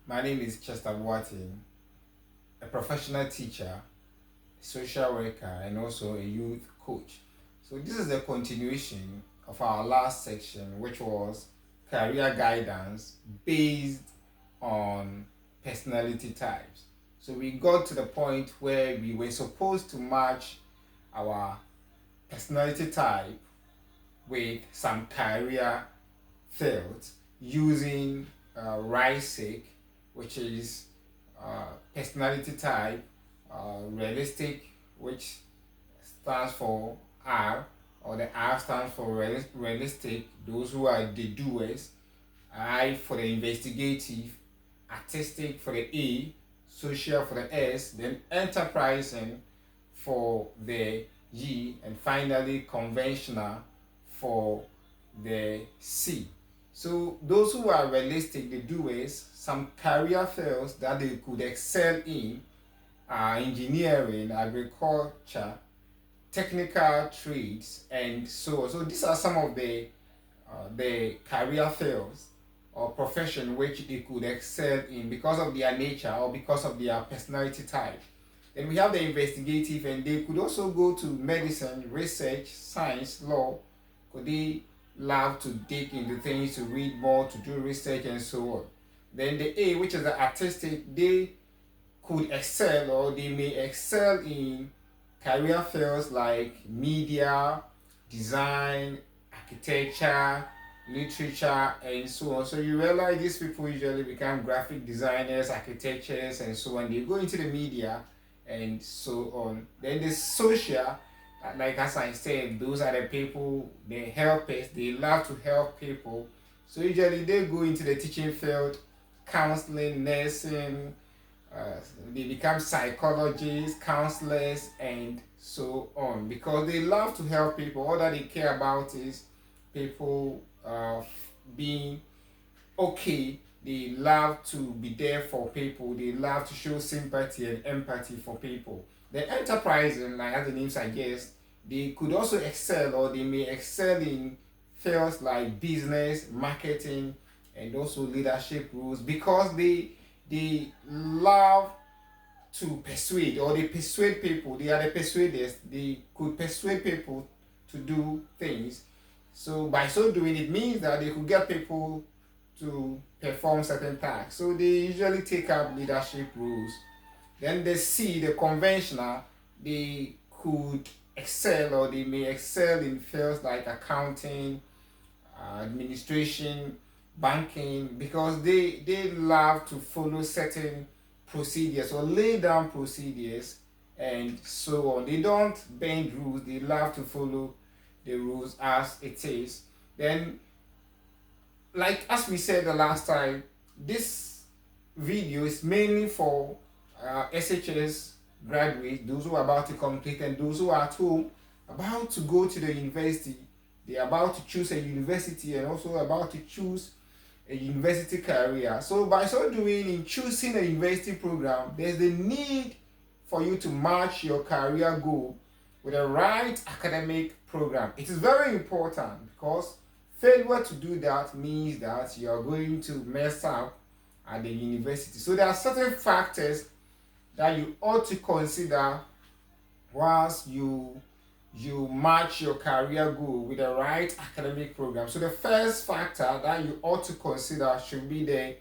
My name is Chester Boatin, a professional teacher, social worker, and also a youth coach. So, this is the continuation of our last section, which was career guidance based on personality types. So, we got to the point where we were supposed to match our personality type with some career fields using RISIC, which is personality type, realistic, which stands for R, or the R stands for realistic, those who are the doers, I for the investigative, artistic for the A, social for the S, then enterprising for the G, and finally conventional for the C. So those who are realistic, the doers, some career fields that they could excel in are engineering, agriculture, technical trades, and so on. So these are some of the career fields or profession which they could excel in because of their nature or because of their personality type. Then we have the investigative, and they could also go to medicine, research, science, law. Could they love to dig into things, to read more, to do research, and so on. Then the A, which is the artistic, they could excel or they may excel in career fields like media, design, architecture, literature, and so on. So you realize these people usually become graphic designers, architects, and so on. They go into the media and so on. Then the social, like as I said, those are the people, the helpers, they love to help people. So usually they go into the teaching field, counseling, nursing, they become psychologists, counselors, and so on because they love to help people. All that they care about is people being okay. They love to be there for people. They love to show sympathy and empathy for people. The enterprising, like as the name suggests, they could also excel or they may excel in fields like business, marketing, and also leadership roles because they love to persuade or they persuade people. They are the persuaders. They could persuade people to do things. So by so doing, it means that they could get people to perform certain tasks. So they usually take up leadership roles. Then the C, the conventional, they could excel or they may excel in fields like accounting, administration, banking, because they love to follow certain procedures or lay down procedures and so on. They don't bend rules, they love to follow the rules as it is. Then, like as we said the last time, this video is mainly for SHS graduates, those who are about to complete, and those who are at home about to go to the university. They are about to choose a university and also about to choose a university career. So by so doing, in choosing a university program, there's the need for you to match your career goal with the right academic program. It is very important because failure to do that means that you are going to mess up at the university. So there are certain factors that you ought to consider whilst you match your career goal with the right academic program. So the first factor that you ought to consider should be the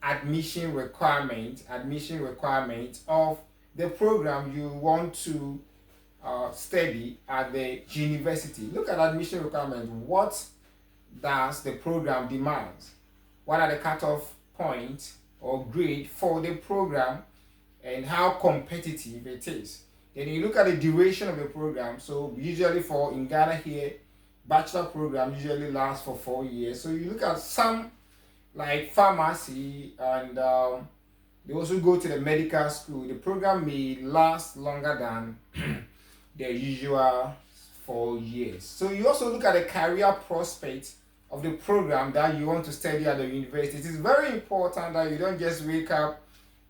admission requirement of the program you want to study at the university. Look at admission requirement. What does the program demand? What are the cutoff points or grade for the program and how competitive it is? Then you look at the duration of the program. So usually for in Ghana here, bachelor program usually lasts for 4 years. So you look at some like pharmacy and they also go to the medical school. The program may last longer than the usual 4 years. So you also look at the career prospects of the program that you want to study at the university. It is very important that you don't just wake up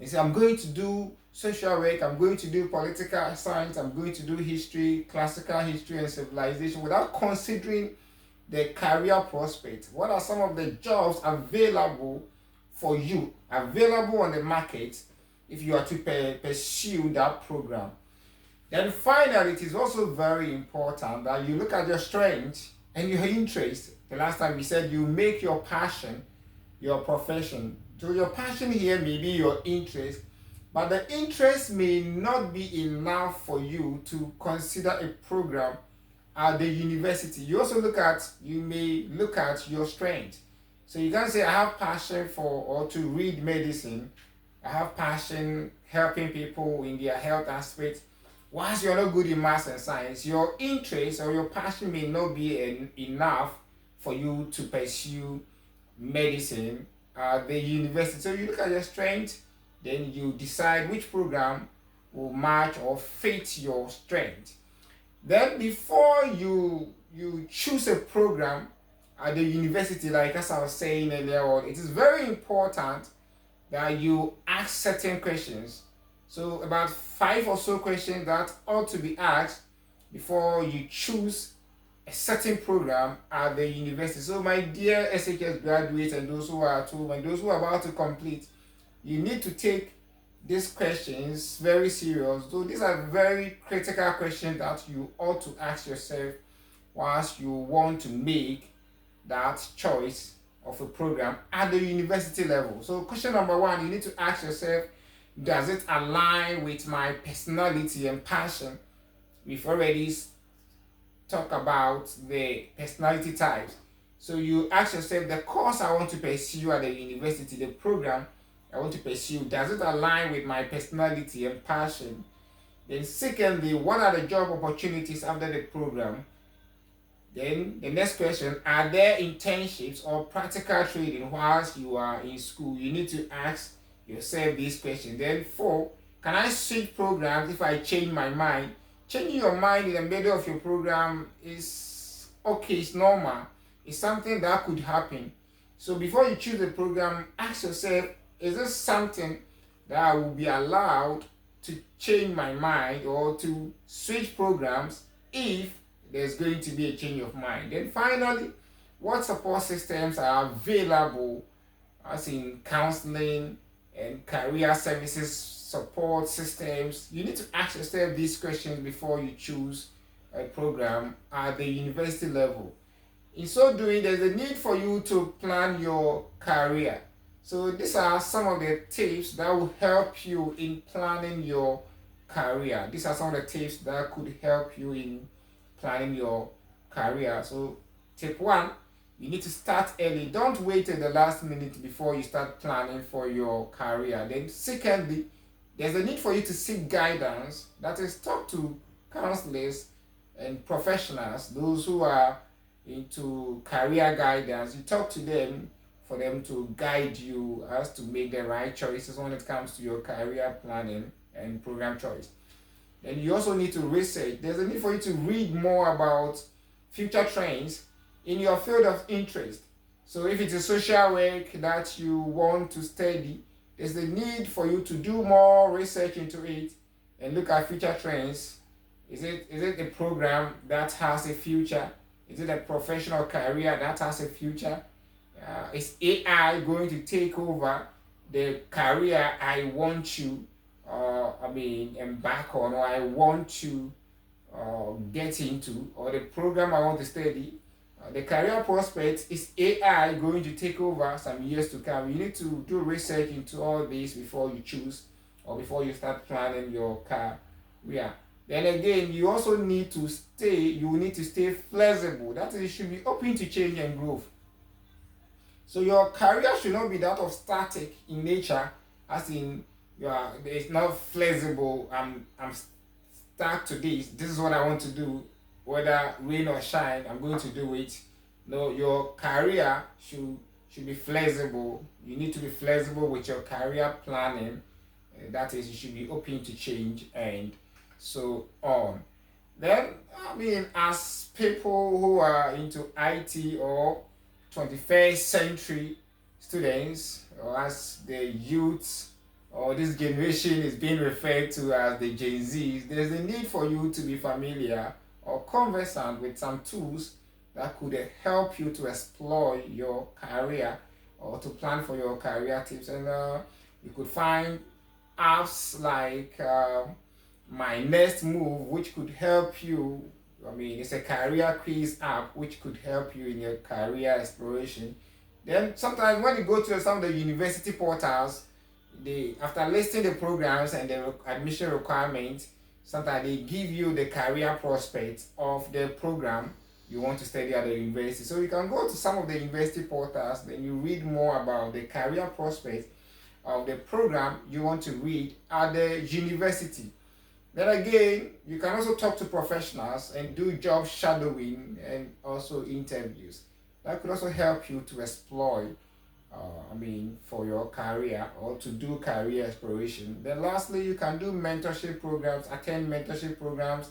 and say, I'm going to do social work, I'm going to do political science, I'm going to do history, classical history and civilization without considering the career prospects. What are some of the jobs available for you, available on the market if you are to pursue that program. Then finally, it is also very important that you look at your strength and your interest. The last time we said you make your passion your profession. So your passion here may be your interest, but the interest may not be enough for you to consider a program at the university. You may look at your strength. So you can say, I have passion for or to read medicine. I have passion helping people in their health aspect. Once you're not good in maths and science, your interest or your passion may not be enough for you to pursue medicine at the university. So you look at your strength, then you decide which program will match or fit your strength. Then before you choose a program at the university, like as I was saying earlier on, it is very important that you ask certain questions. So about 5 or so questions that ought to be asked before you choose a certain program at the university. So my dear SHS graduates and those who are at home and those who are about to complete, you need to take these questions very serious. So these are very critical questions that you ought to ask yourself once you want to make that choice of a program at the university level. So question number 1, you need to ask yourself, does it align with my personality and passion? We've already talked about the personality types. So you ask yourself, the course I want to pursue at the university, the program I want to pursue, does it align with my personality and passion? Then secondly, what are the job opportunities after the program? Then the next question, are there internships or practical training whilst you are in school? You need to ask yourself these questions. Then 4, can I switch programs if I change my mind? Changing your mind in the middle of your program is okay, it's normal. It's something that could happen. So before you choose a program, ask yourself, is this something that I will be allowed to change my mind or to switch programs if there's going to be a change of mind? Then finally, what support systems are available, as in counseling and career services support systems? You need to ask yourself these questions before you choose a program at the university level. In so doing, there's a need for you to plan your career. So these are some of the tips that will help you in planning your career. These are some of the tips that could help you in planning your career. So tip 1, you need to start early. Don't wait till the last minute before you start planning for your career. Then secondly, there's a need for you to seek guidance. That is, talk to counselors and professionals, those who are into career guidance. You talk to them for them to guide you as to make the right choices when it comes to your career planning and program choice. And you also need to research. There's a need for you to read more about future trends in your field of interest. So if it's a social work that you want to study, there's the need for you to do more research into it and look at future trends. Is it a program that has a future? Is it a professional career that has a future? Is AI going to take over the career I want to embark on, or I want to get into, or the program I want to study? The career prospect, is AI going to take over some years to come? You need to do research into all this before you choose or before you start planning your career. Then again, you also need to stay flexible. That is, you should be open to change and growth. So your career should not be that of static in nature, as in it's not flexible. I'm stuck to this. This is what I want to do, whether rain or shine. I'm going to do it. No, your career should be flexible. You need to be flexible with your career planning. That is, you should be open to change and so on. Then, as people who are into IT or 21st century students, or as the youth, or this generation is being referred to as the Gen Zs, there's a need for you to be familiar or conversant with some tools that could help you to explore your career or to plan for your career tips. And you could find apps like My Next Move, which could help you. I mean, it's a career quiz app which could help you in your career exploration. Then sometimes when you go to some of the university portals, they after listing the programs and the admission requirements, sometimes they give you the career prospects of the program you want to study at the university. So you can go to some of the university portals, then you read more about the career prospects of the program you want to read at the university. Then again, you can also talk to professionals and do job shadowing and also interviews. That could also help you to explore, for your career or to do career exploration. Then lastly, you can do mentorship programs, attend mentorship programs,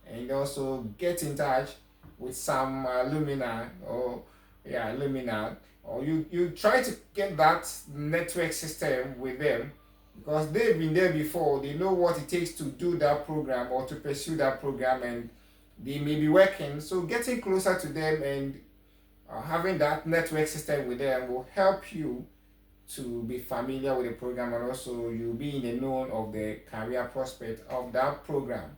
and also get in touch with some alumni, or you try to get that network system with them because they've been there before. They know what it takes to do that program or to pursue that program, and they may be working. So getting closer to them and having that network system with them will help you to be familiar with the program, and also you'll be in the know of the career prospect of that program.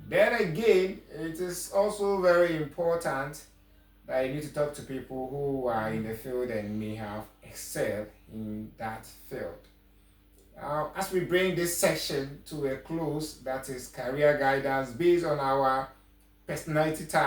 Then again, it is also very important that you need to talk to people who are in the field and may have excelled in that field. As we bring this section to a close, that is career guidance based on our personality type.